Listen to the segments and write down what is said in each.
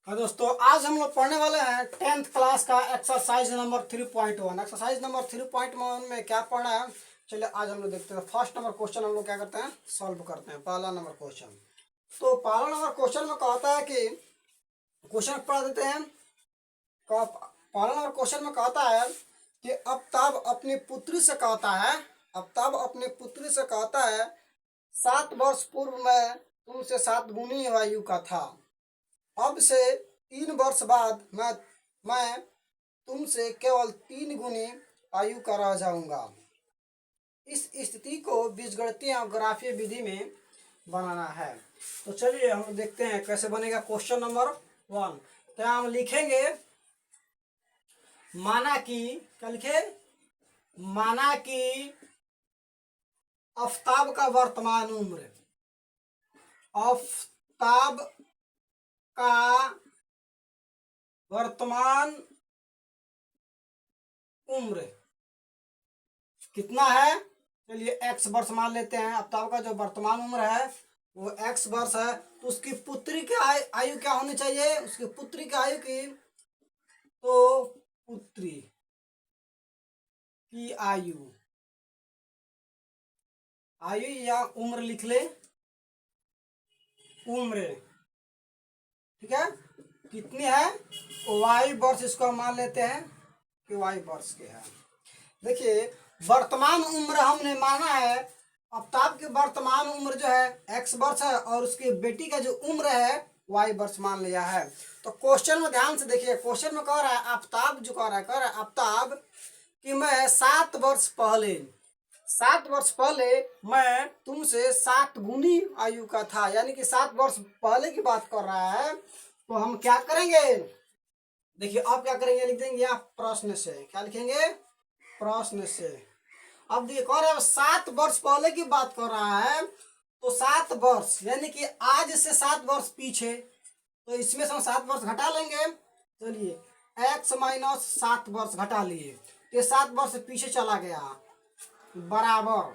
हाँ दोस्तों, आज हम लोग पढ़ने वाले हैं 10th क्लास का एक्सरसाइज नंबर 3.1। एक्सरसाइज नंबर 3.1 में क्या पढ़ना है, चलिए आज हम लोग देखते हैं। फर्स्ट नंबर क्वेश्चन हम लोग क्या करते हैं, सॉल्व करते हैं। पहला नंबर क्वेश्चन, तो पहला नंबर क्वेश्चन में कहता है कि क्वेश्चन पढ़ देते हैं। पहला नंबर क्वेश्चन में कहता है कि आफ्ताब अपनी पुत्री से कहता है, आफ्ताब अपनी पुत्री से कहता है 7 वर्ष पूर्व मैं तुमसे 7 गुनी आयु का था। अब से 3 वर्ष बाद मैं तुमसे केवल 3 गुनी आयु का रह जाऊंगा। इस स्थिति को बीजगणितीय और ग्राफीय विधि में बनाना है। तो चलिए हम देखते हैं कैसे बनेगा। क्वेश्चन नंबर 1, क्या हम लिखेंगे, माना कि क्या लिखे, माना कि आफ्ताब का वर्तमान उम्र, आफ्ताब का वर्तमान उम्र कितना है, चलिए x वर्ष मान लेते हैं। आफ्ताब का जो वर्तमान उम्र है वो x वर्ष है। तो उसकी पुत्री की आयु क्या होनी चाहिए, उसकी पुत्री की आयु की, तो पुत्री की आयु, आयु या उम्र लिख ले, उम्र, ठीक है, कितनी है, y वर्ष। इसको हम मान लेते हैं कि y वर्ष के है। देखिए वर्तमान उम्र हमने माना है, आफ्ताब की वर्तमान उम्र जो है x वर्ष है और उसकी बेटी का जो उम्र है y वर्ष मान लिया है। तो क्वेश्चन में ध्यान से देखिए, क्वेश्चन में कह रहा है आफ्ताब जो कह रहा है आफ्ताब कि मैं 7 वर्ष पहले, 7 वर्ष पहले मैं तुमसे 7 गुनी आयु का था, यानी कि 7 वर्ष पहले की बात कर रहा है। तो हम क्या करेंगे, देखिए अब क्या करेंगे, लिख देंगे यहाँ प्रश्न से, क्या लिखेंगे, प्रश्न से। अब देखिए कह रहे हैं 7 वर्ष पहले की बात कर रहा है, तो 7 वर्ष यानी कि आज से 7 वर्ष पीछे, तो इसमें से हम 7 वर्ष घटा लेंगे। चलिए x माइनस 7 वर्ष घटा लिए, ये 7 वर्ष पीछे चला गया बराबर।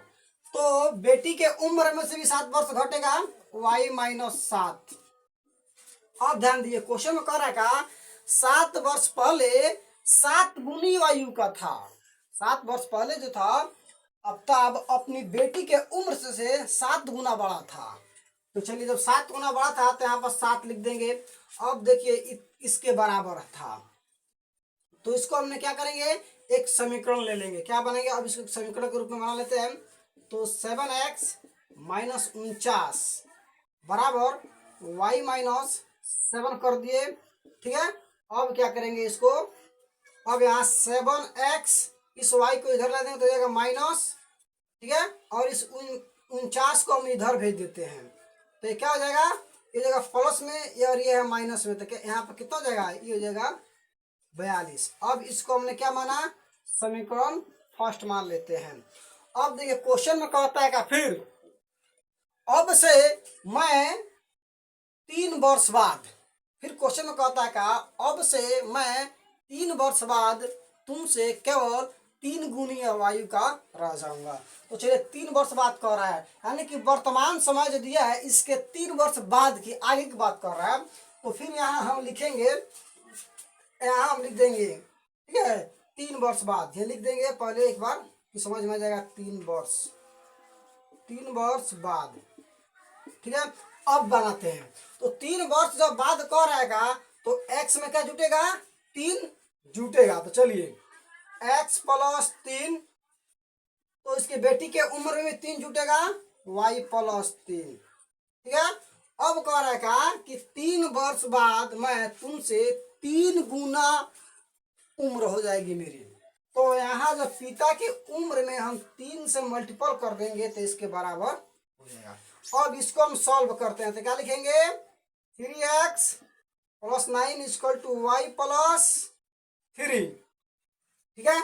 तो बेटी के उम्र में से भी 7 वर्ष घटेगा, y माइनस 7। अब ध्यान दीजिए क्वेश्चन में कह रहा है का 7 वर्ष पहले 7 गुनी आयु का था। 7 वर्ष पहले जो था आफ्ताब अपनी बेटी के उम्र से 7 गुना बड़ा था। तो चलिए जब 7 गुना बड़ा था तो यहाँ पर 7 लिख देंगे। अब देखिए इसके बराबर था, तो इसको हमने क्या करेंगे, एक समीकरण ले लेंगे। क्या बनेंगे, अब इसको समीकरण के रूप में बना लेते हैं। तो 7x माइनस 49 बराबर y माइनस 7 कर दिए, ठीक है। अब क्या करेंगे इसको, अब यहाँ 7x, इस y को इधर ला देंगे तो जाएगा माइनस, ठीक है, और इस 49 को हम इधर भेज देते हैं। तो ये क्या हो जाएगा, ये जगह प्लस में और ये है माइनस में, तो क्या यहाँ पर कितना हो जाएगा, ये हो जाएगा 42। अब इसको हमने क्या माना, समीकरण फर्स्ट मान लेते हैं। अब देखिए क्वेश्चन में कहता है का फिर अब से मैं 3 वर्ष बाद, फिर क्वेश्चन में कहता है का अब से मैं 3 वर्ष बाद तुमसे केवल 3 गुनी आयु का रह जाऊंगा। तो चलिए 3 वर्ष बाद कह रहा है, यानी कि वर्तमान समय जो दिया है इसके 3 वर्ष बाद की आगे की बात कर रहा है। तो फिर यहाँ हम लिखेंगे, यहाँ हम लिख देंगे, ठीक है, 3 वर्ष बाद ये लिख देंगे पहले एक बार कि समझ में आ जाएगा। 3 वर्ष, 3 वर्ष बाद, ठीक है। अब बनाते हैं, तो 3 वर्ष जब बाद कह रहेगा तो x में क्या जुटेगा, 3 जुटेगा। तो चलिए x प्लस 3, तो इसकी बेटी के उम्र में 3 जुटेगा, y प्लस 3, ठीक है। अब कह रहेगा कि 3 वर्ष बाद मैं तुमसे 3 गुना उम्र हो जाएगी मेरी। तो यहाँ जब पिता की उम्र में हम 3 से मल्टीपल कर देंगे तो इसके बराबर हो जाएगा। अब इसको हम सॉल्व करते हैं, तो क्या लिखेंगे, 3x plus 9 equal to y plus 3, ठीक है।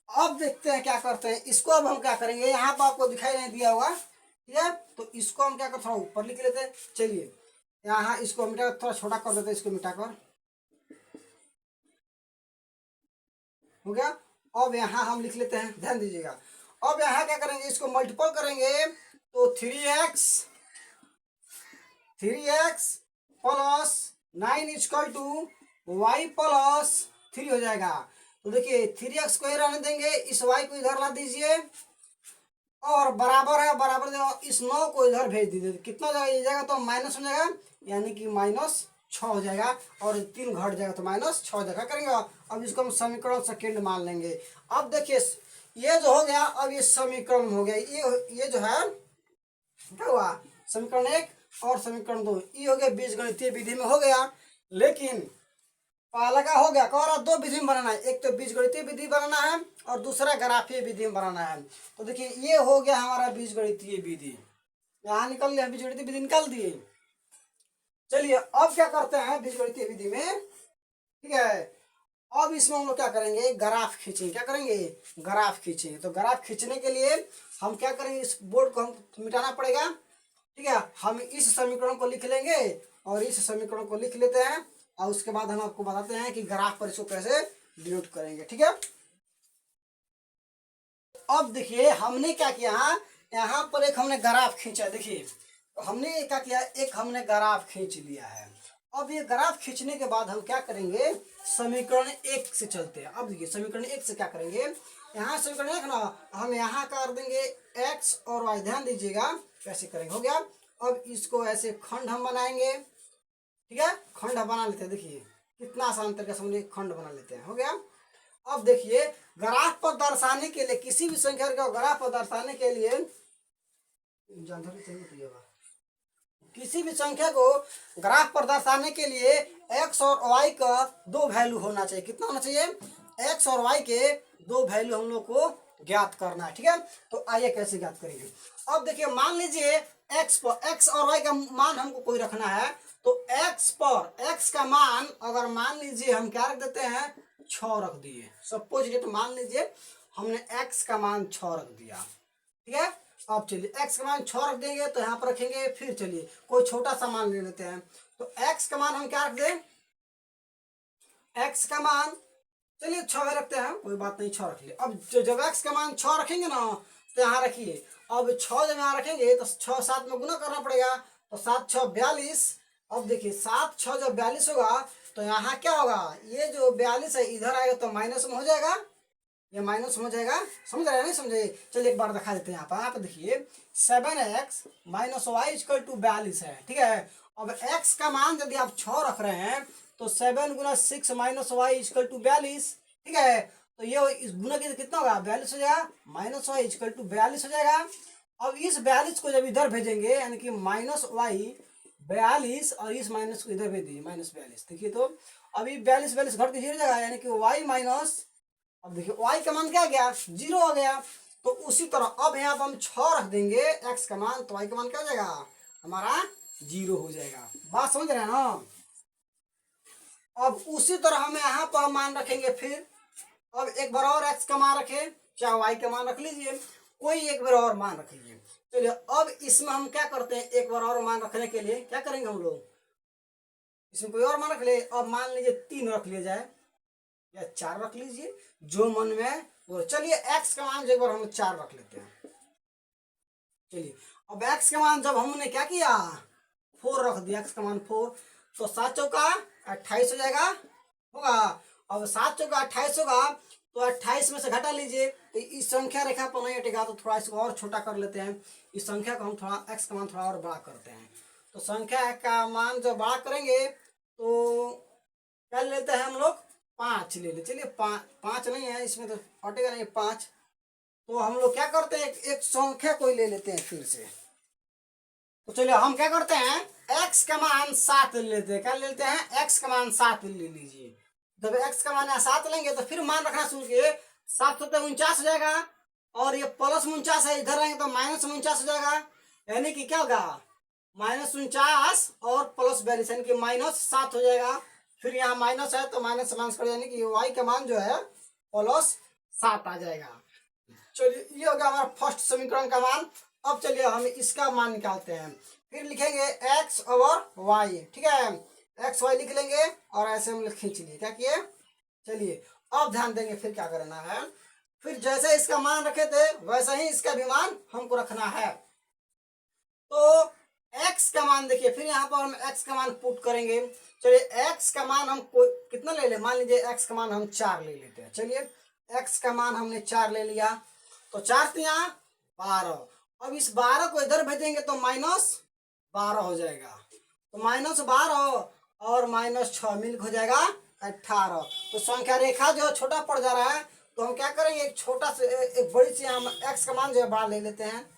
अब देखते हैं क्या करते हैं, इसको अब हम क्या करेंगे, यहाँ पर आपको दिखाई नहीं दिया हुआ, ठीक है, तो इसको हम क्या करते हैं, थोड़ा ऊपर लिख लेते हैं। चलिए यहाँ इसको मिटा, थोड़ा छोटा कर देते हैं, इसको मिटाकर हो गया। अब यहाँ हम लिख लेते हैं, ध्यान दीजिएगा। अब यहाँ क्या करेंगे, इसको मल्टीपल करेंगे तो 3x plus 9 equal to Y plus 3 हो जाएगा। तो देखिए 3x को ही रहने देंगे, इस y को इधर ला दीजिए और बराबर है, बराबर इस 9 को इधर भेज दीजिए। कितना जाएगा, ये जाएगा तो माइनस हो जाएगा, यानी कि -6 हो जाएगा और 3 घट जाएगा तो -6 हो जाएगा। करेंगे अब इसको हम समीकरण सेकेंड मान लेंगे। अब देखिए ये जो हो गया, अब ये समीकरण हो गया, ये जो है क्या हुआ, समीकरण 1 और समीकरण 2 ये हो गया बीजगणितीय विधि में हो गया। लेकिन पहला का हो गया, कह रहा दो विधि में बनाना है, एक तो बीजगणितीय विधि बनाना है और दूसरा ग्राफीय विधि में बनाना है। तो देखिए ये हो गया हमारा बीजगणितीय विधि, यहाँ निकल लिया, बीजगणितीय विधि निकाल दिए। चलिए अब क्या करते हैं बीजगणितीय विधि में, ठीक है। अब इसमें हम लोग क्या करेंगे, ग्राफ खींचेंगे। क्या करेंगे, ग्राफ खींचेंगे। तो ग्राफ खींचने के लिए हम क्या करेंगे, इस बोर्ड को हम मिटाना पड़ेगा, ठीक है। हम इस समीकरण को लिख लेंगे और इस समीकरण को लिख लेते हैं और उसके बाद हम आपको बताते हैं कि ग्राफ पर इसको कैसे डिनोट करेंगे, ठीक है। अब देखिए हमने क्या किया, यहाँ पर एक हमने ग्राफ खींचा। देखिए तो हमने क्या किया, एक हमने ग्राफ खींच लिया है। अब ये ग्राफ खींचने के बाद हम क्या करेंगे, समीकरण 1 से चलते हैं। अब देखिए समीकरण 1 से क्या करेंगे, यहाँ समीकरण 1 ना, हम यहाँ कर देंगे x और y। ध्यान दीजिएगा कैसे करेंगे, हो गया। अब इसको ऐसे खंड हम बनाएंगे, ठीक है, खंड बना लेते हैं। देखिए कितना आसान तरीके से हम खंड बना लेते हैं, हो गया। अब देखिए ग्राफ पर दर्शाने के लिए, किसी भी संख्या को ग्राफ पर दर्शाने के लिए, किसी भी संख्या को ग्राफ पर दर्शाने के लिए x और y का दो वैल्यू होना चाहिए। कितना होना चाहिए, x और y के दो वैल्यू हम लोग को ज्ञात करना है, ठीक है। तो आइए कैसे ज्ञात करेंगे। अब देखिए मान लीजिए x पर, x और y का मान हमको कोई रखना है। तो x पर x का मान अगर मान लीजिए हम क्या रख देते हैं, 6 रख दिए। सपोज डेट मान लीजिए हमने x का मान 6 रख दिया, ठीक है। अब चलिए x का मान 6 रख देंगे तो यहाँ पर रखेंगे। फिर चलिए कोई छोटा सा मान ले लेते हैं। तो x का मान हम क्या रख दें, x का मान चलिए 6 रखते हैं, कोई बात नहीं, 6 रख लिए। अब जब x का मान 6 रखेंगे ना, तो यहाँ रखिए। अब 6 जब यहाँ रखेंगे तो 6 7 में गुना करना पड़ेगा। तो 7 6 42। अब देखिए 7 6 जब 42 होगा तो यहाँ क्या होगा, ये जो 42 है इधर आएगा तो माइनस में हो जाएगा, ये माइनस हो जाएगा। समझ रहे हैं, नहीं समझे, चलिए एक बार दिखा देते हैं। यहाँ पर देखिए 7x minus Y equal to 42 है, ठीक है। अब x का मान यदि आप 6 रख रहे हैं तो 7 गुना 6 माइनस वाई इक्वल टू 42, ठीक है। तो ये इस गुना के कितना होगा, 42 हो जाएगा, माइनस वाई इक्वल टू 42 हो जाएगा। अब इस 42 को जब इधर भेजेंगे, यानी कि माइनस वाई 42 और इस माइनस को इधर भेज दीजिए, -42। देखिए तो अभी 42 42 घट के 0 हो जाएगा, यानी कि y माइनस, अब देखिए y का मान क्या गया, 0 हो गया। तो उसी तरह अब यहाँ पर हम 6 रख देंगे x का मान, तो y का मान क्या हो जाएगा, हमारा 0 हो जाएगा। बात समझ रहे हैं ना। अब उसी तरह हम यहाँ पर मान रखेंगे। फिर अब एक बार और x का मान रखे, चाहे y का मान रख लीजिए, कोई एक बार और मान रख लीजिए। चलिए अब इसमें हम क्या करते हैं, एक बार और मान रखने के लिए क्या करेंगे हम लोग, इसमें कोई और मान रख ले। अब मान लीजिए 3 रख लिया जाए या 4 रख लीजिए, जो मन में वो। चलिए x का मान एक बार हम 4 रख लेते हैं। चलिए अब x का मान जब हमने क्या किया, 4 रख दिया, x का मान 4, तो 7 चौका 28 हो जाएगा, होगा। अब 7 चौका 28 होगा, तो 28 में से घटा लीजिए। तो इस संख्या रेखा पर नहीं हटेगा, तो थोड़ा इसको और छोटा कर लेते हैं। इस संख्या को हम थोड़ा, x का मान थोड़ा और बड़ा करते हैं। तो संख्या का मान जब बड़ा करेंगे तो क्या लेते हैं हम लोग, 5 ले ले। चलिए 5 नहीं है इसमें, तो हटेगा नहीं 5। तो हम लोग क्या करते हैं, एक संख्या कोई ले लेते हैं फिर से। तो चलिए हम क्या करते हैं, x का मान 7 ले लेते हैं। क्या लेते हैं, x का मान 7 ले लीजिए। जब x का मान 7 लेंगे तो फिर मान रखना शुरू किए, 7 होते 49 हो जाएगा, और ये प्लस 49 है, इधर रहेंगे तो माइनस 49 हो जाएगा। यानी कि क्या होगा, -49 और प्लस 42, यानी कि -7 हो जाएगा। फिर यहाँ माइनस है तो माइनस से माइनस कर, यानी कि y का मान जो है +7 आ जाएगा। चलिए ये हो गया हमारा फर्स्ट समीकरण का मान। अब चलिए हम इसका मान निकालते हैं। फिर लिखेंगे x ओवर y, ठीक है, x y लिख लेंगे और ऐसे हम खींच लिए। क्या किए, चलिए अब ध्यान देंगे फिर क्या करना है। फिर जैसे इसका मान रखे थे वैसे ही इसका भी मान हमको रखना है। तो एक्स का मान देखिए, फिर यहाँ पर हम एक्स का मान पुट करेंगे। चलिए एक्स का मान हम कितना ले ले, मान लीजिए एक्स का मान हम 4 ले लेते हैं। चलिए एक्स का मान हमने 4 ले लिया, तो 4 से यहाँ 12। अब इस 12 को इधर भेजेंगे तो -12 हो जाएगा। तो -12 और -6 मिल हो जाएगा 18। तो संख्या रेखा जो छोटा पड़ जा रहा है, तो हम क्या करेंगे, एक छोटा से एक बड़ी सी हम एक्स का मान जो है बड़ा ले लेते हैं।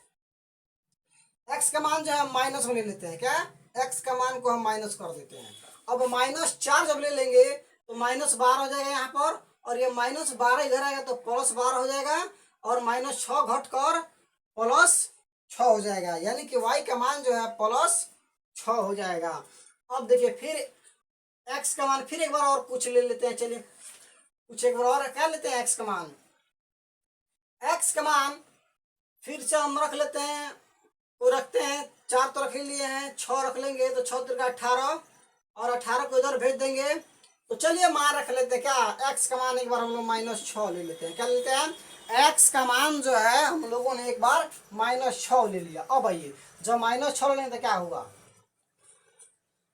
एक्स का मान जो है माइनस में ले लेते हैं। क्या, एक्स का मान को हम माइनस कर देते हैं। अब -4 जब ले लेंगे तो -12 हो जाएगा यहाँ पर, और ये -12 इधर आएगा तो +12 हो जाएगा, और -6 घट कर +6 हो जाएगा, यानी कि y का मान जो है +6 हो जाएगा। अब देखिए फिर एक्स का मान फिर एक बार और कुछ ले लेते हैं। चलिए कुछ एक बार और क्या लेते हैं, एक्स का मान। एक्स का मान फिर से हम रख लेते हैं, तो रखते हैं 4 तो रख ही लिए हैं, 6 रख लेंगे तो 6 तिरका 18, और 18 को इधर भेज देंगे। तो चलिए मान रख लेते हैं, क्या एक्स का मान एक बार हम लोग -6 ले लेते हैं। क्या लेते हैं, एक्स का मान जो है हम लोगों ने एक बार -6 ले लिया। अब आइए जब -6 ले लेंगे तो क्या होगा,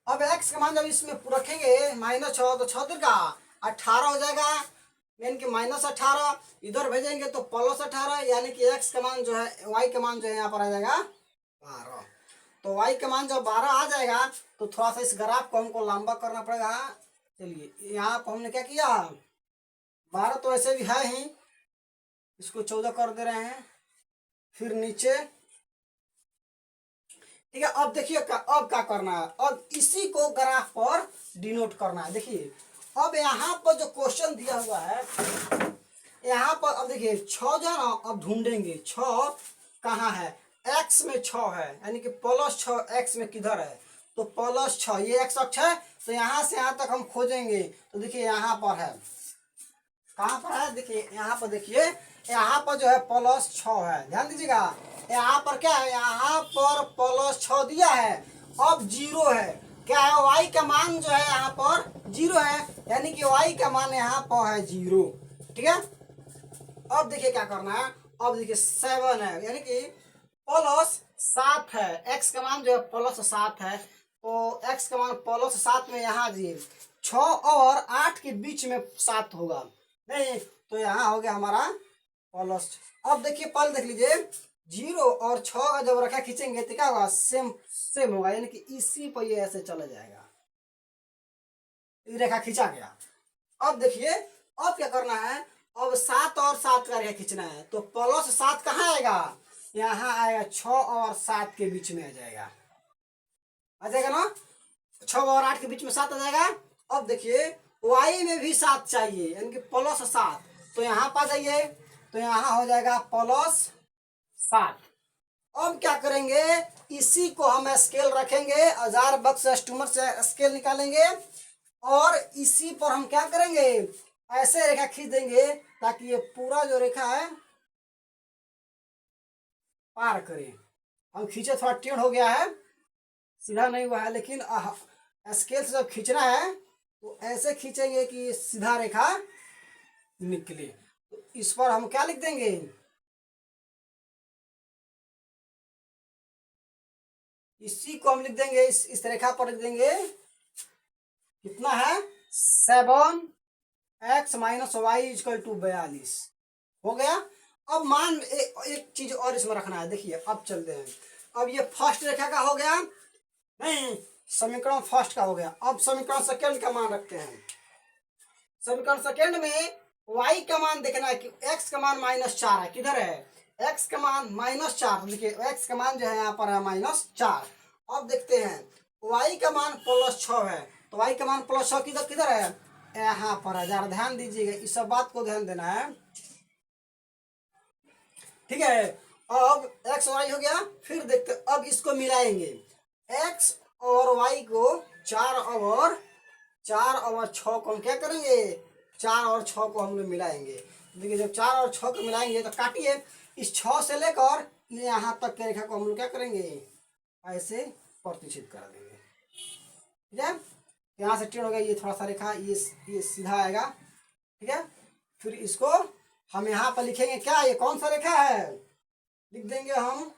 अब एक्स का मान जब इसमें रखेंगे -6, तो 6 तिरका 18 हो जाएगा, यानी कि -18 इधर भेजेंगे तो +18, यानी कि एक्स का मान जो है, वाई का मान जो है यहाँ पर आ जाएगा 12। तो y का मान जब 12 आ जाएगा तो थोड़ा सा इस ग्राफ को हमको लंबा करना पड़ेगा। चलिए यहाँ पर हमने क्या किया, 12 तो ऐसे भी है ही, इसको 14 कर दे रहे हैं, फिर नीचे। ठीक है, अब देखिए अब क्या करना है, अब इसी को ग्राफ पर डिनोट करना है। देखिए अब यहाँ पर जो क्वेश्चन दिया हुआ है, यहाँ पर अब देखिए 6 जो है ना, अब ढूंढेंगे 6 कहाँ है, एक्स में 6 है, यानी कि +6 एक्स में किधर है, तो +6 ये एक्स अक्ष है, तो यहाँ से यहाँ तक हम खोजेंगे। तो देखिए यहाँ पर है, कहाँ पर है, देखिए यहाँ पर, देखिए यहाँ पर जो है +6 है, ध्यान दीजिएगा। यहाँ पर क्या है, यहाँ पर +6 दिया है, अब 0 है, क्या है, y का मान जो है यहाँ पर 0 है, यानी कि y का मान यहाँ पर है 0। ठीक है, अब देखिए क्या करना है, अब देखिए 7 है, यानी कि +7 है, x का मान जो है +7 है, तो x का मान +7 में यहाँ जी 6 और 8 के बीच में 7 होगा, नहीं तो यहाँ हो गया हमारा प्लस। अब देखिए पहले देख लीजिए, 0 और 6 का जब रेखा खींचेंगे तो क्या होगा, सेम सेम होगा, यानी कि इसी पर ये ऐसे चला जाएगा, ये रेखा खींचा गया। अब देखिए अब क्या करना है, अब 7 और 7 का रेखा खींचना है, तो +7 कहाँ आएगा, यहाँ आएगा 6 और 7 के बीच में आ जाएगा ना, 6 और 8 के बीच में 7 आ जाएगा। अब देखिए y में भी 7 चाहिए, यानी कि +7, तो यहाँ पर जाइए, तो यहाँ हो जाएगा +7। अब क्या करेंगे, इसी को हम स्केल रखेंगे, औजार बक्स स्टूमर से स्केल निकालेंगे, और इसी पर हम क्या करेंगे, ऐसे रेखा खींच देंगे ताकि ये पूरा जो रेखा है पार करें। हम खींचे थोड़ा टेढ़ हो गया है, सीधा नहीं हुआ है, लेकिन स्केल से जब खींचना है तो ऐसे खींचेंगे कि सीधा रेखा निकले। तो इस पर हम क्या लिख देंगे, इसी को हम लिख देंगे, इस रेखा पर लिख देंगे, कितना है 7x - y = 42 हो गया। अब मान एक चीज और इसमें रखना है, देखिए अब चलते हैं, अब ये फर्स्ट रेखा का हो गया, नहीं समीकरण फर्स्ट का हो गया। अब समीकरण सेकंड का मान रखते हैं। समीकरण सेकंड में y का मान देखना है कि x का मान -4 है, किधर है, x का मान -4, देखिए x का मान जो है यहाँ पर है -4। अब देखते हैं y का मान +6 है, तो y का मान +6 किधर किधर है, यहाँ पर है, जरा ध्यान दीजिएगा, इस सब बात को ध्यान देना है। ठीक है, अब x y हो गया, फिर देखते अब इसको मिलाएंगे, x और y को 4 और 6 को हम क्या करेंगे, 4 और 6 को हम लोग मिलाएंगे। देखिए जब 4 और 6 को मिलाएंगे तो काटिए, इस 6 से लेकर यहाँ तक के रेखा को हम लोग क्या करेंगे, ऐसे प्रतिच्छेद कर देंगे। ठीक है, यहाँ से टेढ़ हो गया, ये थोड़ा सा रेखा ये सीधा आएगा। ठीक है, फिर इसको हम यहाँ पर लिखेंगे, क्या ये कौन सा रेखा है, लिख देंगे हम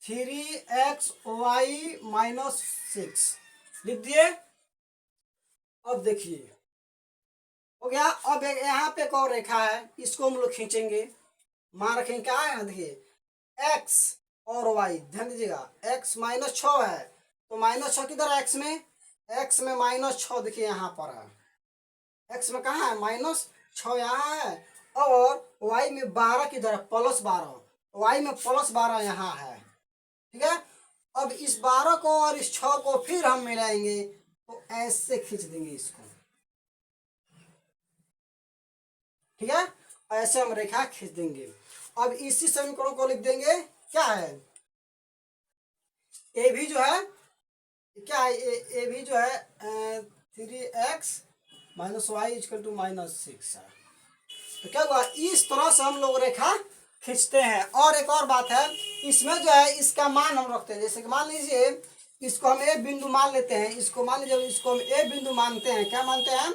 3xy-6 लिख दिए। अब देखिए हो गया। अब यहाँ पे एक और रेखा है, इसको हम लोग खींचेंगे। मान रखेंगे क्या है, देखिए x और y, ध्यान दीजिएगा। x -6 है तो -6 किधर है, x में -6 देखिए यहाँ पर है। x में कहाँ है, -6 यहाँ है। और y में 12 किधर है, +12, y में +12 यहाँ है। ठीक है। अब इस 12 को और इस 6 को फिर हम मिलाएंगे तो ऐसे खींच देंगे इसको। ठीक है, ऐसे हम रेखा खींच देंगे। अब इसी समीकरण को लिख देंगे, क्या है, ए भी जो है, क्या है, ए भी जो है 3x - y = -6 है। तो क्या हुआ, इस तरह से हम लोग रेखा खींचते हैं। और एक और बात है, इसमें जो है इसका मान हम रखते हैं। जैसे कि मान लीजिए इसको हम ए बिंदु मान लेते हैं, इसको मान लीजिए, इसको हम ए बिंदु मानते हैं। क्या मानते हैं,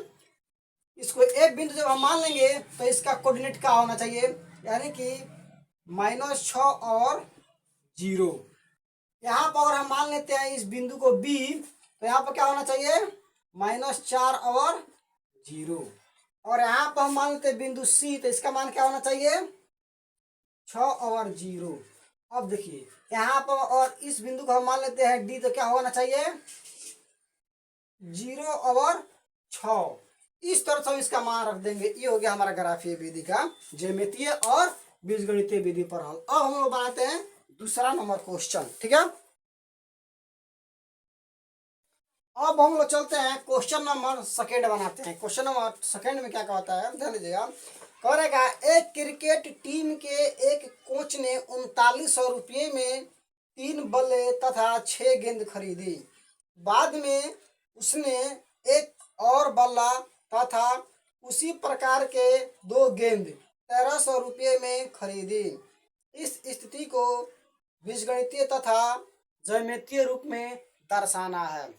इसको ए बिंदु जब हम मान लेंगे तो इसका कोऑर्डिनेट क्या होना चाहिए, यानी कि -6 और 0। यहाँ पर अगर हम मान लेते हैं इस बिंदु को बी, तो यहाँ पर क्या होना चाहिए, -4 और 0। और यहाँ पर हम मान लेते हैं बिंदु सी, तो इसका मान क्या होना चाहिए, 6 और 0। अब देखिए यहाँ पर, और इस बिंदु को हम मान लेते हैं डी, तो क्या होना चाहिए, 0 और 6। इस तरह से हम इसका मान रख देंगे। ये हो गया हमारा ग्राफीय विधि का ज्यामितीय और बीजगणितीय विधि पर हल। अब हम लोग बनाते हैं दूसरा नंबर क्वेश्चन। ठीक है, अब हम लोग चलते हैं क्वेश्चन नंबर सेकेंड बनाते हैं। क्वेश्चन नंबर सेकेंड में क्या कहता है, ध्यान दीजिएगा। कह रहेगा, एक क्रिकेट टीम के एक कोच ने 3900 रुपये में 3 बल्ले तथा 6 गेंद खरीदी। बाद में उसने एक और बल्ला तथा उसी प्रकार के 2 गेंद 1300 रुपये में खरीदी। इस स्थिति को बीजगणितीय तथा ज्यामितीय रूप में दर्शाना है।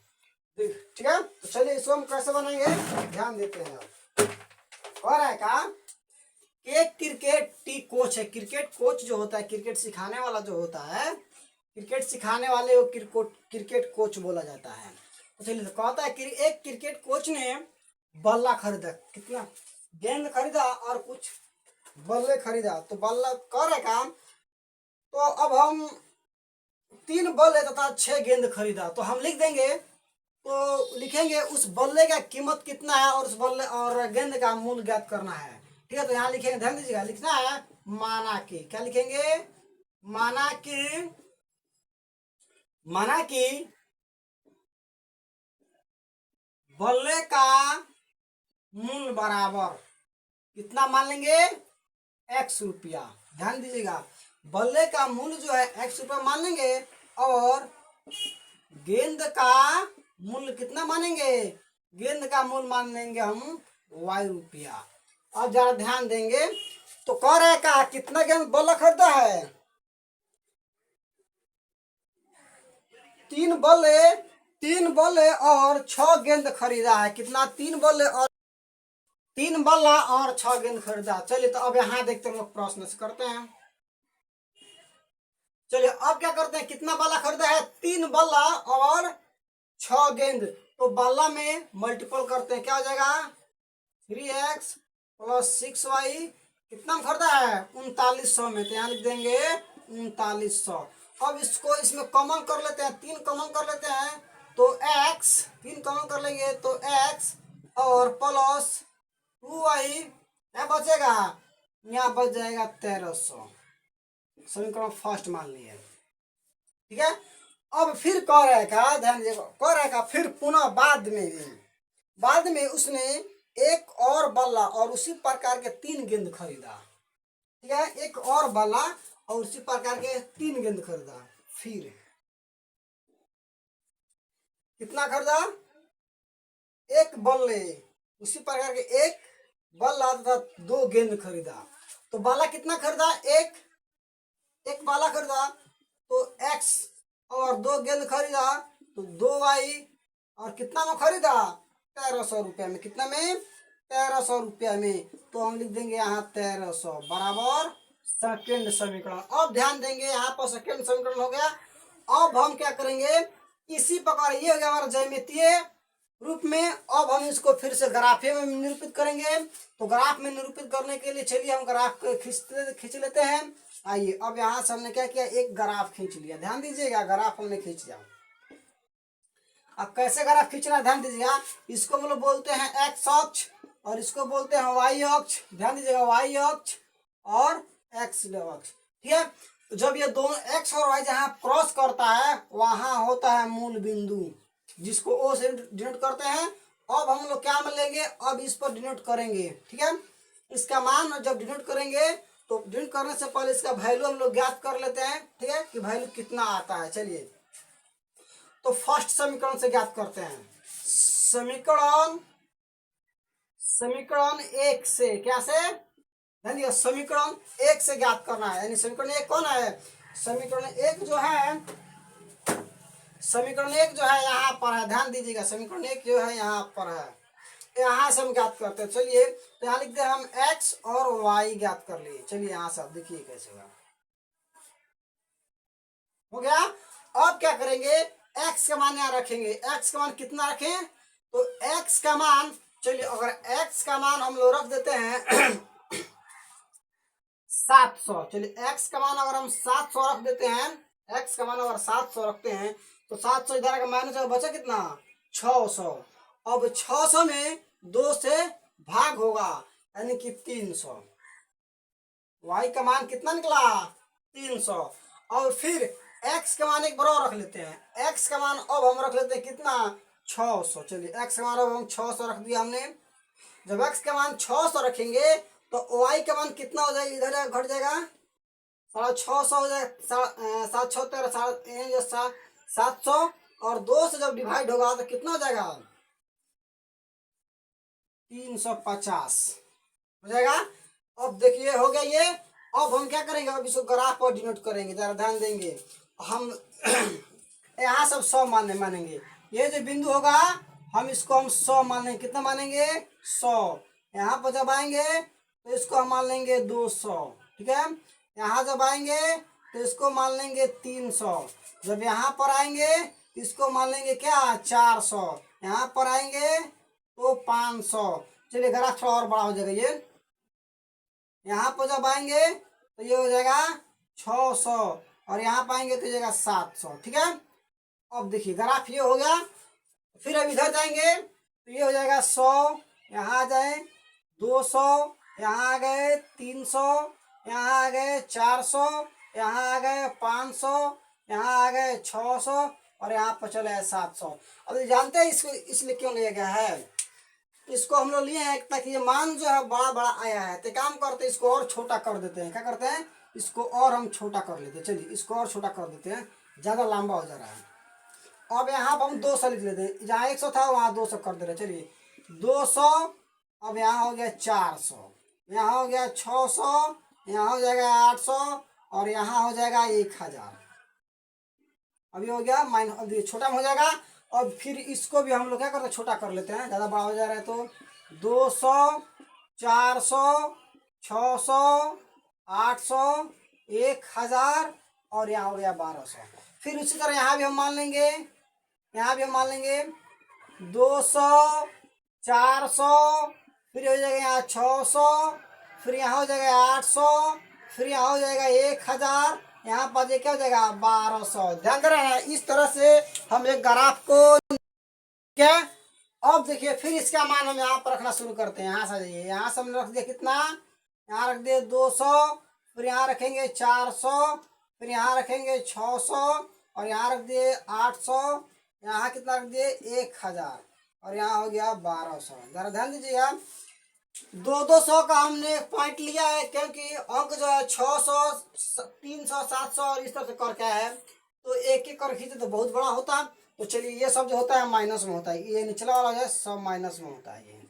ठीक है, तो चलिए इसको हम कैसे बनाएंगे, ध्यान देते हैं। और है का, एक क्रिकेट टी कोच है। क्रिकेट कोच जो होता है, क्रिकेट सिखाने वाला जो होता है, क्रिकेट सिखाने वाले को क्रिकेट कोच बोला जाता है। तो चलिए, तो कहता है कि एक क्रिकेट कोच ने बल्ला खरीदा, कितना गेंद खरीदा और कुछ बल्ले खरीदा। तो बल्ला कर है काम, तो अब हम 3 बल्ले तथा 6 गेंद खरीदा। तो हम लिख देंगे, तो लिखेंगे उस बल्ले का कीमत कितना है और उस बल्ले और गेंद का मूल्य ज्ञात करना है। ठीक है, तो यहाँ लिखेंगे, ध्यान दीजिएगा, लिखना है माना कि, क्या लिखेंगे, माना कि बल्ले का मूल्य बराबर कितना मान लेंगे, x रुपया। ध्यान दीजिएगा, बल्ले का मूल्य जो है x रुपया मान लेंगे और गेंद का मूल्य कितना मानेंगे, गेंद का मूल्य मान लेंगे हम y रुपया। अब जरा ध्यान देंगे, तो कह रहे का कितना गेंद बल्ला खरीदा है, 3 बल्ले और 6 गेंद खरीदा है। कितना, 3 बल्ला और 6 गेंद खरीदा। चलिए, तो अब यहाँ देखते हैं, प्रश्न से करते हैं। चलिए, अब क्या करते हैं, कितना बल्ला खरीदा है, 3 बल्ला और 6 गेंद। तो बल्ला में मल्टीपल करते हैं, क्या हो जाएगा, 3x + 6y, कितना में खरीदा है, 3900 में। तो यहाँ लिख देंगे 3900। अब इसको इसमें कॉमन कर लेते हैं, 3 कॉमन कर लेते हैं, तो x, 3 कॉमन कर लेंगे तो x और प्लस 2y, यहाँ बचेगा, यहाँ बच जाएगा 1300। समीकरण फर्स्ट मान लिए। ठीक है, अब फिर कह रहेगा, ध्यान दीजिएगा, कह रहेगा फिर पुनः बाद में उसने एक और बल्ला और उसी प्रकार के 3 गेंद खरीदा। ठीक है, एक और बल्ला और उसी प्रकार के 3 गेंद खरीदा। फिर कितना खरीदा, एक बल्ले, उसी प्रकार के एक बल्ला तथा 2 गेंद खरीदा। तो बल्ला कितना खरीदा, एक बल्ला खरीदा, तो x और 2 गेंद खरीदा, तो 2y, और कितना में खरीदा, 1300 रुपया में। कितना में, 1300 रुपया में। तो हम लिख देंगे यहाँ 1300 बराबर सेकेंड समीकरण। अब ध्यान देंगे यहाँ पर सेकेंड समीकरण हो गया। अब हम क्या करेंगे, इसी प्रकार ये हो गया हमारा ज्यामितीय रूप में। अब हम इसको फिर से ग्राफे में निरूपित करेंगे। तो ग्राफ में निरूपित करने के लिए चलिए हम ग्राफ को खींच लेते हैं। आइए, अब यहाँ से हमने क्या किया, एक ग्राफ खींच लिया। ध्यान दीजिएगा, ग्राफ हमने खींच लिया। अब कैसे ग्राफ खींचना, ध्यान दीजिएगा। इसको हम लोग बोलते हैं एक्स अक्ष और इसको बोलते हैं वाई अक्ष। ध्यान दीजिएगा, वाई अक्ष और एक्स अक्ष। ठीक है, तो जब ये दोनों एक्स और वाई जहाँ क्रॉस करता है वहां होता है मूल बिंदु, जिसको ओ से डिनोट करते हैं। अब हम लोग क्या मान लेंगे, अब इस पर डिनोट करेंगे। ठीक है, इसका मान जब डिनोट करेंगे तो डिनोट करने से पहले इसका वैल्यू हम लोग ज्ञात कर लेते हैं। ठीक है, कि वैल्यू कितना आता है। चलिए, तो फर्स्ट समीकरण से ज्ञात करते हैं। समीकरण एक से, क्या से, यानी समीकरण एक से ज्ञात करना है। यानी समीकरण एक कौन है, समीकरण एक जो है, समीकरण एक जो है यहाँ पर है। ध्यान दीजिएगा, समीकरण एक जो है यहाँ पर है, यहाँ से हम ज्ञात करते हैं। चलिए, तो यहाँ लिखते हैं हम x और y ज्ञात कर लिए। चलिए यहाँ से देखिए कैसे होगा। हो गया। अब क्या करेंगे, x का मान यहाँ रखेंगे। x का मान कितना रखें, तो x का मान, चलिए अगर x का मान हम लोग रख देते हैं 700। चलिए x का मान अगर हम 700 रख देते हैं, x का मान अगर 700 रखते हैं तो 700 इधर का माइनस बचा कितना, 600। अब 600 में 2 से भाग होगा, यानी कि 300। y का मान कितना निकला, 300। और फिर x का मान एक बार और रख लेते हैं। x का मान अब हम रख लेते हैं कितना, 600। चलिए x का मान अब हम 600 रख दिया हमने। जब x का मान 600 रखेंगे तो y का मान कितना हो जाएगा, इधर घट जाएगा, 650 हो जाएगा। 700 और 2 से जब डिवाइड होगा तो कितना हो जाएगा, 350 हो जाएगा। अब देखिए हो गया ये। अब हम क्या करेंगे, अब इसको ग्राफ पर डिनोट करेंगे। जरा ध्यान देंगे, हम यहाँ सब 100 मानेंगे। ये जो बिंदु होगा हम इसको हम 100 मानेंगे। कितना मानेंगे, 100। यहाँ पर जब आएंगे तो इसको हम मान लेंगे 200। ठीक है, यहाँ जब आएंगे तो इसको मान लेंगे 300। जब यहाँ पर आएंगे इसको मान लेंगे क्या, 400। यहाँ पर आएंगे तो 500। चलिए ग्राफ थोड़ा और बड़ा हो जाएगा। ये यहाँ पर जब आएंगे तो ये हो जाएगा 600 और यहाँ पर आएंगे तो ये जाएगा 700। ठीक है, अब देखिए ग्राफ ये हो गया। फिर अब इधर जाएंगे तो ये हो जाएगा 100, यहाँ आ जाए 200, यहाँ आ गए 300, यहाँ आ गए 400, यहाँ आ गए 500, यहाँ आ गए 600 और यहाँ पर चले 700। अब जानते हैं इसको इसलिए क्यों लिया गया है, इसको हम लोग लिए हैं ताकि ये मान जो है बड़ा बड़ा आया है। तो काम करते हैं, इसको और छोटा कर देते हैं। क्या करते हैं, इसको और हम छोटा कर लेते हैं। चलिए इसको और छोटा कर देते हैं, ज़्यादा लंबा हो जा रहा है। अब यहाँ पर हम 200 लिख लेते हैं, जहाँ 100 था वहाँ 200 कर दे रहे। चलिए 200, अब यहाँ हो गया 400, यहाँ हो गया 600, यहाँ हो जाएगा 800 और यहाँ हो जाएगा 1000। अभी हो गया माइनस, अब ये छोटा हो जाएगा। और फिर इसको भी हम लोग क्या करते हैं, छोटा कर लेते हैं, ज़्यादा बड़ा हो जा रहा है। तो 200, 400, 600, 800, 1000 और यहाँ हो गया 1200। फिर उसी तरह यहाँ भी हम मान लेंगे, यहाँ भी हम मान लेंगे 200, 400, फिर हो जाएगा यहाँ 600, फिर यहाँ हो जाएगा 800, फिर यहाँ हो जाएगा 1000, यहाँ पर क्या हो जाएगा 1200। ध्यान दे रहे हैं, इस तरह से हम एक ग्राफ को क्या। अब देखिए फिर इसका मान हम यहाँ पर रखना शुरू करते हैं। यहाँ से जाइए, यहाँ से हमने रख दिया कितना, यहाँ रख दिए 200, फिर यहाँ रखेंगे 400, फिर यहाँ रखेंगे 600 और यहाँ रख दिए 800, यहाँ कितना रख दिए 1000 और यहाँ हो गया 1200। जरा ध्यान दीजिएगा, 200 का हमने एक पॉइंट लिया है क्योंकि अंक जो है 600, 300, 700 और इस तरह से करके है। तो एक एक कर खींचे तो बहुत बड़ा होता। तो चलिए ये सब जो होता है माइनस में होता है, ये निचला वाला जो है सब माइनस में होता है ये।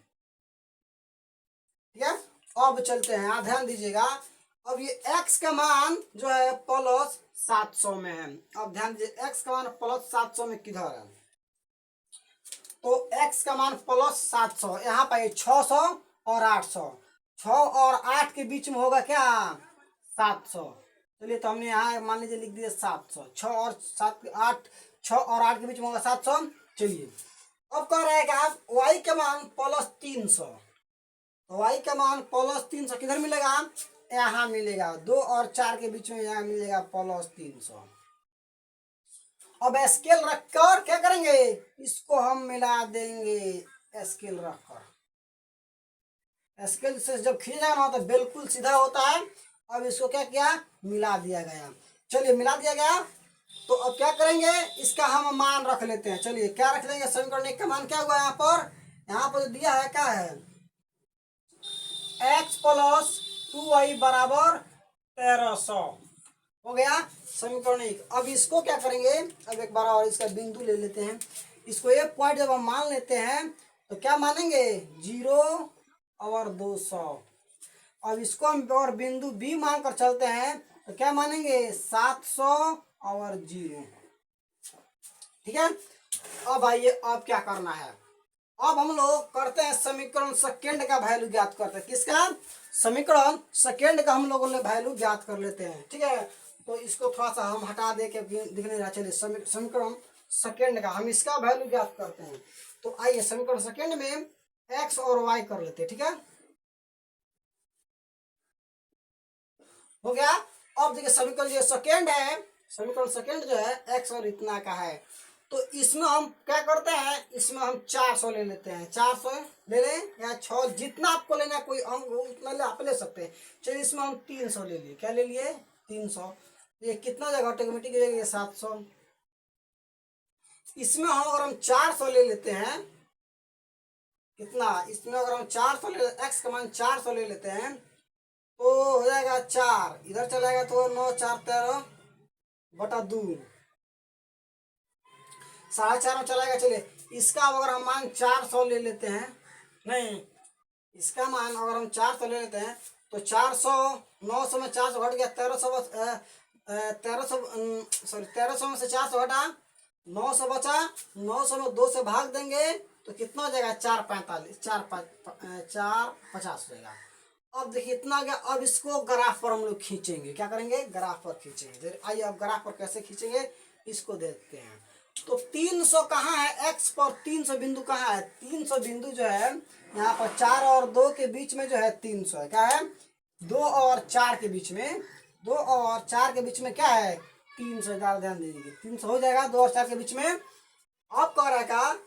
ठीक है, अब चलते हैं, यहाँ ध्यान दीजिएगा। अब ये x का मान जो है प्लस 700 में है। अब ध्यान दीजिए x का मान प्लस 700 में किधर है, तो x का मान प्लस 700, यहाँ पर 600 और 800, 6 और 8 के बीच में होगा क्या, 700। चलिए तो हमने यहाँ मान लीजिए लिख दिया 700। 6 और 7 8, 6 और 8 के बीच में होगा 700। चलिए अब कह रहा है कि आप y का मान प्लस 300, तो y का मान प्लस 300 किधर मिलेगा? यहाँ मिलेगा। 2 और 4 के बीच में यहाँ मिलेगा प्लस 300। अब स्केल रखकर क्या करेंगे? इसको हम मिला देंगे। स्केल रखकर स्केल से जब खींचा ना तो बिल्कुल सीधा होता है। अब इसको क्या किया? मिला दिया गया। चलिए मिला दिया गया, तो अब क्या करेंगे? इसका हम मान रख लेते हैं। चलिए क्या रख लेंगे? समीकरण एक का मान क्या हुआ? यहाँ पर दिया है क्या है? x प्लस 2y बराबर 1300 हो गया समीकरण एक। अब इसको क्या करेंगे? अब एक बार और इसका बिंदु ले लेते हैं। इसको एक पॉइंट जब हम मान लेते हैं तो क्या मानेंगे? 0 और 200। अब इसको हम और बिंदु बी मान कर चलते हैं तो क्या मानेंगे? 700 और 0। ठीक है। अब आइए अब क्या करना है? अब हम लोग करते हैं समीकरण सेकेंड का वैल्यू ज्ञात करते हैं। किसका? समीकरण सेकेंड का हम लोगों ने वैल्यू ज्ञात कर लेते हैं। ठीक है, तो इसको थोड़ा सा हम हटा दे के दिखने रहा। चलिए समीकरण सेकेंड का हम इसका वैल्यू ज्ञात करते हैं। तो आइए समीकरण सेकेंड में x और y कर लेते हैं। ठीक है, हो गया। अब देखिए समीकरण जो सेकेंड है, समीकरण सेकेंड जो है x और इतना का है, तो इसमें हम क्या करते हैं? इसमें हम 400 ले लेते हैं। 400 ले लें या 6, जितना आपको लेना है, कोई अंक उतना ले आप ले सकते हैं। चलिए इसमें हम 300 ले लिए। क्या ले लिए? 300। ये कितना जगह ऑटोमेटिक हो जाएगा? 700। इसमें हम अगर हम 400 ले लेते हैं, कितना? इसमें अगर हम 400 ले, एक्स का मान 400 ले लेते हैं तो हो जाएगा 4, इधर चलेगा तो 9 4 13 बटा 2, 4.5 में चलाएगा। चलिए इसका अगर हम मान 400 ले लेते हैं, नहीं इसका मान अगर हम 400 ले लेते हैं तो 400, 900 में 400 घट गया, 1300 सॉरी 1300 में से 400 घटा, 900 बचा। 900 में 2 से भाग देंगे तो कितना हो जाएगा? 445, 450 हो जाएगा। अब देखिए इतना आ गया। अब इसको ग्राफ पर हम लोग खींचेंगे। क्या करेंगे? ग्राफ पर खींचेंगे। आइए अब ग्राफ पर कैसे खींचेंगे इसको देखते हैं। तो 300 कहाँ है? x पर 300 बिंदु कहाँ है? 300 बिंदु जो है यहाँ पर 4 और 2 के बीच में जो है 300 है। क्या है? 2 और 4 के बीच में, 2 और 4 के बीच में क्या है? 300। ध्यान दीजिए 300 हो जाएगा 2 और 4 के बीच में। अब कह रहा है का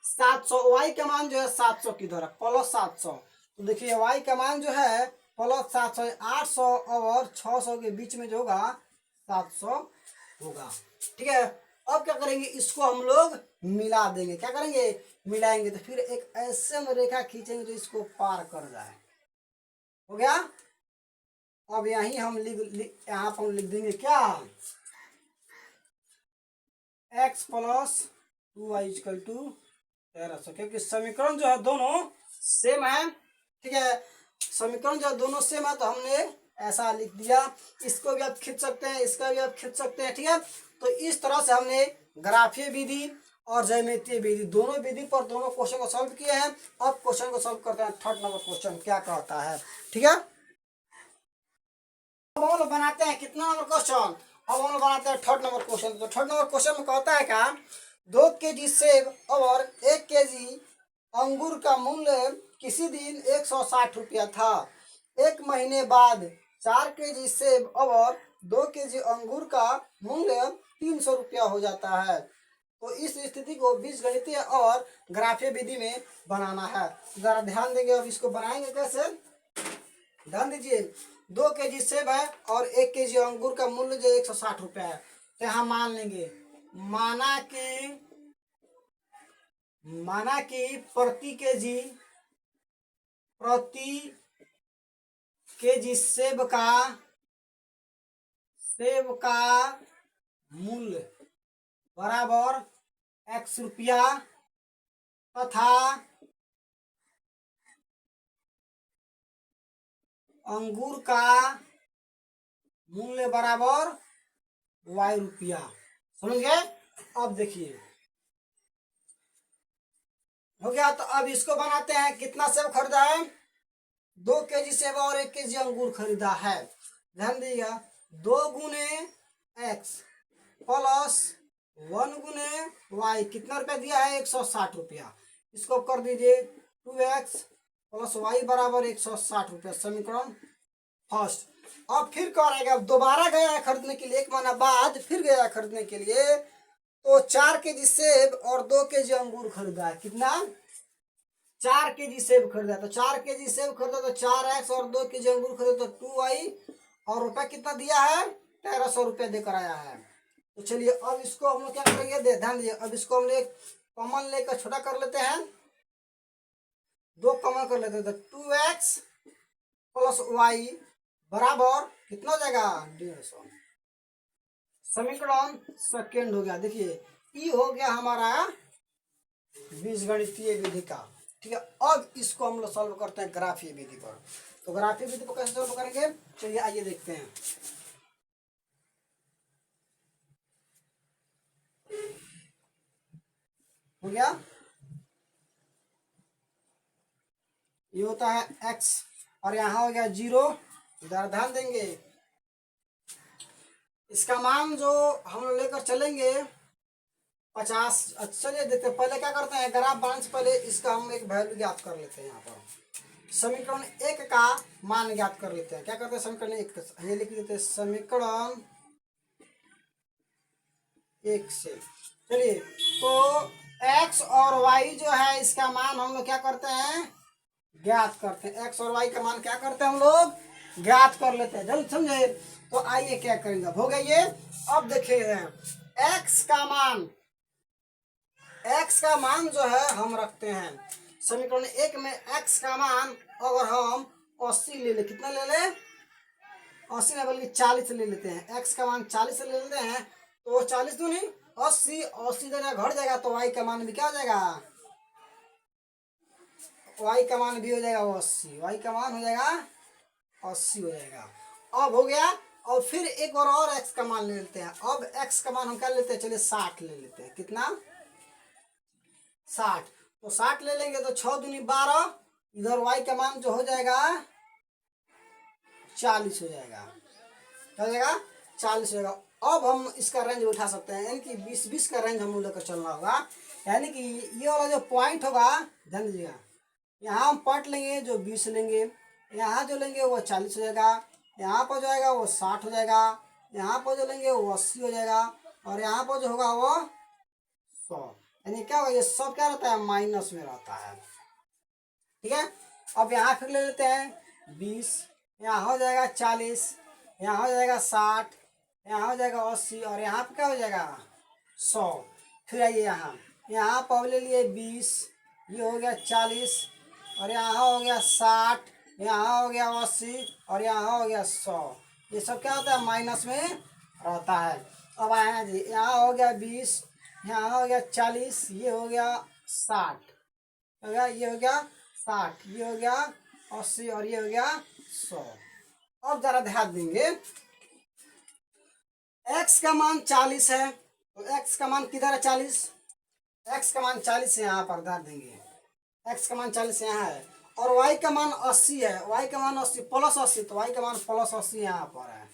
700, y का मान जो है 700 किधर है? प्लस 700। तो देखिए y का मान जो है प्लस 700, 800 और 600 के बीच में जो होगा 700 होगा। ठीक है, अब क्या करेंगे? इसको हम लोग मिला देंगे। क्या करेंगे? मिलाएंगे। तो फिर एक ऐसे में रेखा खींचेंगे जो इसको पार कर जाए। हो गया। अब यही हम यहाँ पर लिख देंगे क्या? x plus 2y equal to 1300, क्योंकि समीकरण जो है दोनों सेम है। ठीक है, समीकरण जो है दोनों सेम है तो हमने ऐसा लिख दिया। इसको भी आप खींच सकते हैं, इसका भी आप खींच सकते हैं। ठीक है, तो इस तरह से हमने ग्राफीय विधि और ज्यामितीय विधि दोनों विधि पर दोनों क्वेश्चन को सॉल्व किए हैं। अब क्वेश्चन को सॉल्व करते हैं। थर्ड नंबर क्वेश्चन क्या कहता है? ठीक है, अब हम लोग बनाते हैं कितना नंबर क्वेश्चन? अब हम लोग बनाते हैं थर्ड नंबर क्वेश्चन। तो थर्ड नंबर क्वेश्चन में कहता है क्या? 2 केजी सेब और 1 केजी अंगूर का मूल्य किसी दिन 160 रुपया था। 1 महीने बाद 4 केजी सेब और 2 केजी अंगूर का मूल्य 300 रुपया हो जाता है। तो इस स्थिति को बीजगणितीय और ग्राफीय विधि में बनाना है। जरा ध्यान देंगे। अब इसको बनाएंगे कैसे? ध्यान दीजिए। 2 केजी सेब है और 1 केजी अंगूर का मूल्य जो 160 रुपया है। तो यहाँ मान लेंगे, माना कि प्रति केजी सेब का मूल्य बराबर x रुपया तथा अंगूर का मूल्य बराबर y रुपया। समझ गए? अब देखिए हो गया। तो अब इसको बनाते हैं। कितना सेब खरीदा है? 2 केजी सेब और 1 केजी अंगूर खरीदा है। ध्यान दीजिएगा, 2 गुने x प्लस 1 गुने y कितना रुपया दिया है? 160 रुपया। इसको कर दीजिए 2x प्लस y बराबर 160 रुपया, समीकरण फर्स्ट। अब फिर करेगा, दोबारा गया है खरीदने के लिए, 1 महीना बाद फिर गया है खरीदने के लिए, तो 4 केजी सेब और 2 केजी अंगूर खरीदा है। कितना? 4 केजी सेब खरीदा। तो 4 केजी सेब खरीदा तो 4x और 2 केजी अंगूर खरीदा तो 2y, और रुपया कितना दिया है? 1300 रुपया देकर आया है। तो चलिए अब इसको हम लोग क्या करेंगे, ध्यान दीजिए, अब इसको हम लोग कॉमन लेकर छोटा कर लेते हैं, 2 कॉमन कर लेते हैं, तो 2x प्लस y बराबर कितना हो जाएगा? 150। समीकरण सेकेंड हो गया। देखिए ई हो गया हमारा बीजगणितीय विधि का। ठीक है, अब इसको हम लोग सॉल्व करते हैं ग्राफीय विधि पर। तो ग्राफीय विधि को कैसे सॉल्व करेंगे, चलिए आइए देखते हैं। हो गया, ये होता है x और यहाँ हो गया 0। इधर ध्यान देंगे, इसका मान जो हम लोग लेकर चलेंगे 50। चलिए देखते हैं, पहले क्या करते हैं, ग्राफ बनाने से पहले इसका हम एक वैल्यू ज्ञात कर लेते हैं। यहाँ पर समीकरण 1 का मान ज्ञात कर लेते हैं। क्या करते हैं, समीकरण 1 ये लिख देते हैं, समीकरण 1 से। चलिए तो x और y जो है इसका मान हम लोग क्या करते हैं, ज्ञात करते हैं। x और y का मान क्या करते हैं, हम लोग ज्ञात कर लेते हैं। जल्द समझे। तो आइए क्या करेंगे, हो गया ये। अब देखिए x का मान जो है हम रखते हैं समीकरण 1 में। x का मान अगर हम 80 ले ले, कितना ले ले? 80 ना बल्कि 40 ले लेते हैं। x का मान 40 ले लेते हैं, तो 40 दूनी 80, 80 जगह घट जाएगा तो y का मान भी क्या हो जाएगा? y का मान भी हो जाएगा 80। y का मान हो जाएगा 80 हो जाएगा। अब हो गया। और फिर एक बार और x का मान ले लेते हैं। अब x का मान हम क्या लेते हैं, चलिए 60 ले लेते हैं। कितना? 60। तो 60 ले लेंगे तो 6 दूनी 12, इधर y का मान जो हो जाएगा 40 हो जाएगा। क्या हो जाएगा? 40 हो जाएगा। अब हम इसका रेंज उठा सकते हैं, यानी कि 20-20 का रेंज हम लेकर चलना होगा। यानी कि ये वाला जो पॉइंट होगा, ध्यान दीजिएगा, यहाँ हम पॉइंट लेंगे जो 20 लेंगे, यहाँ जो लेंगे वो 40 हो जाएगा, यहाँ पर जो आएगा वो 60 हो जाएगा, यहाँ पर जो लेंगे वो 80 हो जाएगा, और यहाँ पर जो होगा वो 100। यानी क्या होगा, ये सब क्या रहता है, माइनस में रहता है। ठीक है, अब यहाँ फिर ले लेते हैं 20, यहाँ हो जाएगा 40, यहाँ हो जाएगा 60, यहाँ हो जाएगा 80, और यहाँ पे क्या हो जाएगा 100। फिर आइए यहाँ पर ले लिए 20, ये हो गया 40, और यहाँ हो गया 60, यहाँ हो गया 80, और यहाँ हो गया 100। ये सब क्या होता है, माइनस में रहता है। अब आया जी, यहाँ हो गया 20, यहाँ हो गया 40, ये हो गया 60, हो गया, ये हो गया 60, ये हो गया 80, और ये हो गया 100। अब जरा ध्यान देंगे, x का मान 40 है, तो x का मान किधर है, 40। x का मान 40 है, यहाँ पर ध्यान देंगे, x का मान 40 यहाँ है, और y का मान 80 है। y का मान 80 प्लस 80, तो y का मान प्लस 80 यहाँ पर है।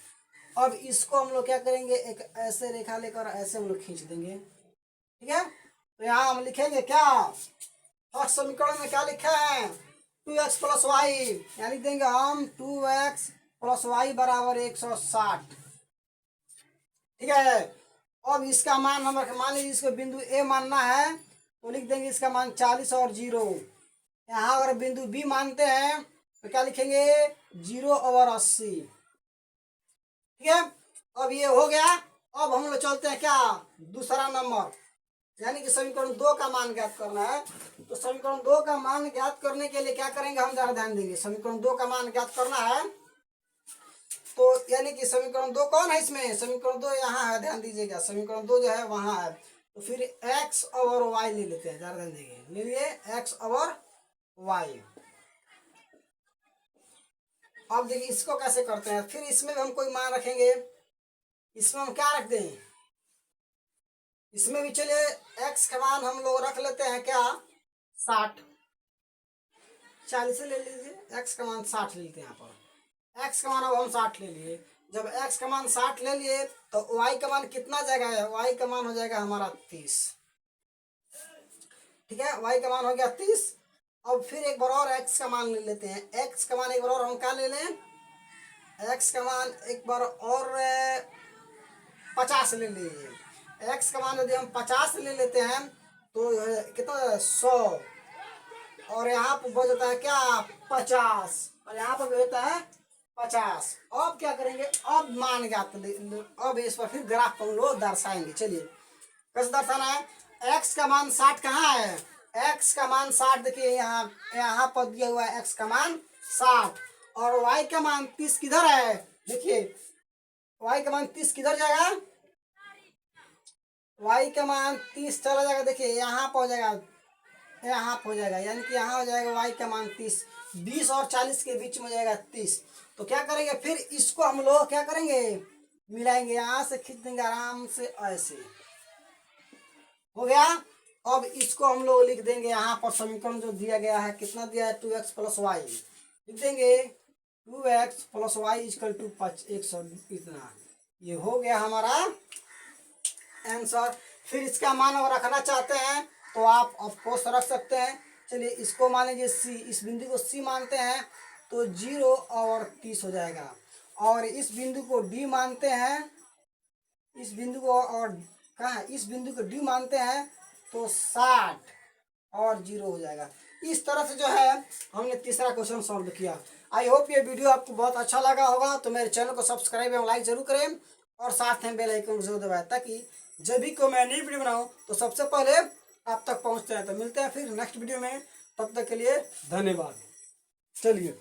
अब इसको हम लोग क्या करेंगे, एक ऐसे रेखा लेकर ऐसे हम लोग खींच देंगे। ठीक है, तो यहाँ हम लिखेंगे क्या, फर्स्ट समीकरण में क्या लिखा है, 2x प्लस वाई, यहाँ लिख देंगे हम 2x प्लस वाई बराबर 160। ठीक है, अब इसका मान हम मान लीजिए इसको बिंदु ए मानना है, तो लिख देंगे इसका मान 40 और 0। यहाँ अगर बिंदु बी मानते हैं तो क्या लिखेंगे, 0/80। ठीक है, अब ये हो गया। अब हम लोग चलते हैं क्या, दूसरा नंबर, यानी कि समीकरण 2 का मान ज्ञात करना है। तो समीकरण 2 का मान ज्ञात करने के लिए क्या करेंगे, हम जरा ध्यान देंगे। समीकरण 2 का मान ज्ञात करना है, तो यानी कि समीकरण 2 कौन है इसमें, समीकरण 2 यहाँ है, ध्यान दीजिएगा, समीकरण 2 जो है वहां है। तो फिर x और y ले लेते हैं, जरा ध्यान देंगे, ले लिए x और y। अब देखिए इसको कैसे करते हैं, फिर इसमें भी हम कोई मान रखेंगे। इसमें हम क्या रख दें, इसमें भी चलिए x का मान हम लोग रख लेते हैं क्या, 60। 40 ले लीजिए, एक्स का मान 60 ले लेते हैं। यहाँ पर एक्स का मान अब हम 60 ले लिए। जब एक्स का मान 60 ले लिए तो वाई का मान कितना जाएगा है, वाई का मान हो जाएगा हमारा 30। ठीक है, वाई का मान हो गया 30। अब फिर एक बार और एक्स का मान ले लेते हैं। एक्स का मान एक बार और हम क्या ले लें, एक्स का मान एक बार और 50 ले लीजिए। एक्स का मान यदि हम 50 ले लेते हैं तो कितना 100, और यहाँ पर बच जाता है क्या 50, और यहाँ पर होता है 50। अब क्या करेंगे, अब मान ज्ञात अब इस पर फिर ग्राफ हम लोग दर्शाएंगे। चलिए कैसे दर्शाना है, एक्स का मान 60 कहाँ है, एक्स का मान 60 देखिए यहाँ पर दिया हुआ है एक्स का मान 60, और वाई का मान 30 किधर है, देखिए वाई का मान 30 किधर जाएगा, वाई का मान 30 चला जाएगा, देखिए यहाँ पर हो जाएगा, यहाँ हो जाएगा, यानी कि यहाँ हो जाएगा वाई का मान 30। 20 और 40 के बीच में हो जाएगा 30। तो क्या करेंगे, फिर इसको हम लोग क्या करेंगे, मिलाएंगे, यहाँ से खींच देंगे आराम से, ऐसे हो गया। अब इसको हम लोग लिख देंगे, यहाँ पर समीकरण जो दिया गया है कितना दिया है 2x + y लिख देंगे। 2x + y = 100, इतना ये हो गया हमारा आंसर। फिर इसका मान अगर रखना चाहते हैं तो आप ऑफकोर्स रख सकते हैं। चलिए इसको मान लीजिए सी, इस बिंदु को सी मानते हैं तो 0 और 30 हो जाएगा, और इस बिंदु को डी मानते हैं, इस बिंदु को और कहाँ है, इस बिंदु को डी मानते हैं तो 60 और 0 हो जाएगा। इस तरह से जो है हमने तीसरा क्वेश्चन सॉल्व किया। आई होप ये वीडियो आपको बहुत अच्छा लगा होगा। तो मेरे चैनल को सब्सक्राइब एवं लाइक जरूर करें, और साथ में बेल आइकन जरूर दबाएं, ताकि जब भी कोई मैं नई वीडियो बनाऊं तो सबसे पहले आप तक पहुंचते हैं। तो मिलते हैं फिर नेक्स्ट वीडियो में, तब तक के लिए धन्यवाद। चलिए।